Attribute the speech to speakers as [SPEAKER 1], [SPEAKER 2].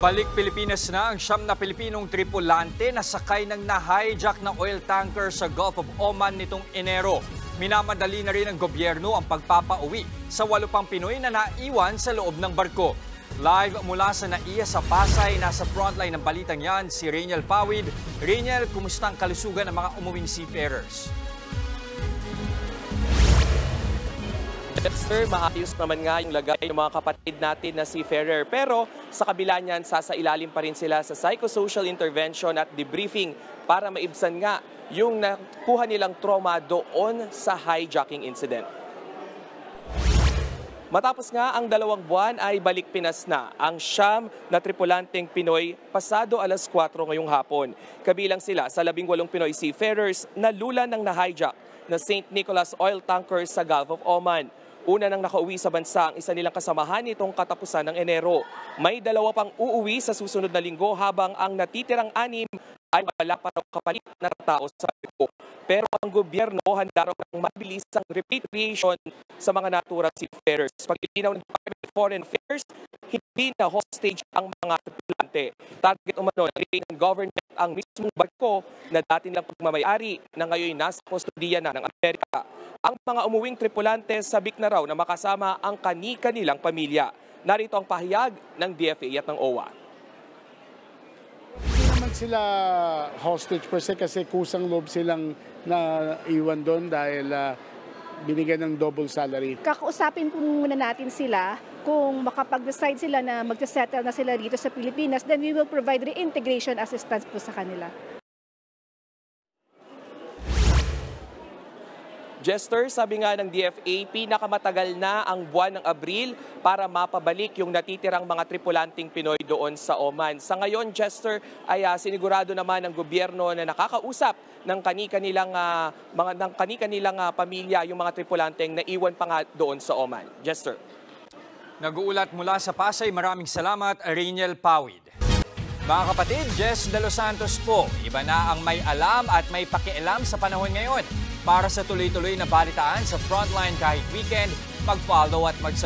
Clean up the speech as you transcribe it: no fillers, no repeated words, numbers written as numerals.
[SPEAKER 1] Balik Pilipinas na ang siyam na Pilipinong tripulante na sakay ng na-hijack na oil tanker sa Gulf of Oman nitong Enero. Minamadali na rin ng gobyerno ang pagpapauwi sa 8 pang Pinoy na naiwan sa loob ng barko. Live mula sa NAIA sa Pasay, nasa frontline ng balitang yan si Rainiel Pawid. Rainiel, kumusta ang kalusugan ng mga umuwing seafarers?
[SPEAKER 2] Sir, maayos naman nga yung lagay ng mga kapatid natin na seafarer. Pero sa kabila niyan, sasailalim pa rin sila sa psychosocial intervention at debriefing para maibsan nga yung nakuha nilang trauma doon sa hijacking incident. Matapos nga ang 2 buwan ay balik Pinas na ang siyam na tripulanteng Pinoy pasado alas 4 ngayong hapon. Kabilang sila sa 18 Pinoy seafarers na lula ng na-hijack na St. Nicholas oil tanker sa Gulf of Oman. Una nang nakauwi sa bansa ang isa nilang kasamahan nitong katapusan ng Enero. May 2 pang uuwi sa susunod na linggo habang ang natitirang 6 ay wala pa raw kapalit na tao sa barko. Pero ang gobyerno handa raw ng mabilisang repatriation sa mga naturang seafarers. Paglilinaw ng Department of Foreign Affairs, hindi na hostage ang mga tripulante. Target umano ng government ang mismong barko na dati nilang pagmamayari na ngayon nasa kustodiya na ng Amerika. Ang mga umuwing tripulante sabik na raw na makasama ang kani-kanilang pamilya. Narito ang pahayag ng DFA at ng OWA.
[SPEAKER 3] Hindi naman sila hostage per se kasi kusang loob silang naiwan doon dahil binigyan ng double salary.
[SPEAKER 4] Kakausapin po muna natin sila kung makapag-decide sila na mag-settle na sila dito sa Pilipinas, then we will provide reintegration assistance po sa kanila.
[SPEAKER 2] Jester, sabi nga ng DFA, pinakamatagal na ang buwan ng Abril para mapabalik yung natitirang mga tripulanting Pinoy doon sa Oman. Sa ngayon, Jester, ay sinigurado naman ng gobyerno na nakakausap ng kani-kanilang pamilya yung mga tripulanteng naiwan pa nga doon sa Oman. Jester.
[SPEAKER 1] Nag-uulat mula sa Pasay, maraming salamat, Rainiel Pawid. Mga kapatid, Jess De Los Santos po. Iba na ang may alam at may pakialam sa panahon ngayon. Para sa tuloy-tuloy na balitaan sa Frontline kahit weekend, mag-follow at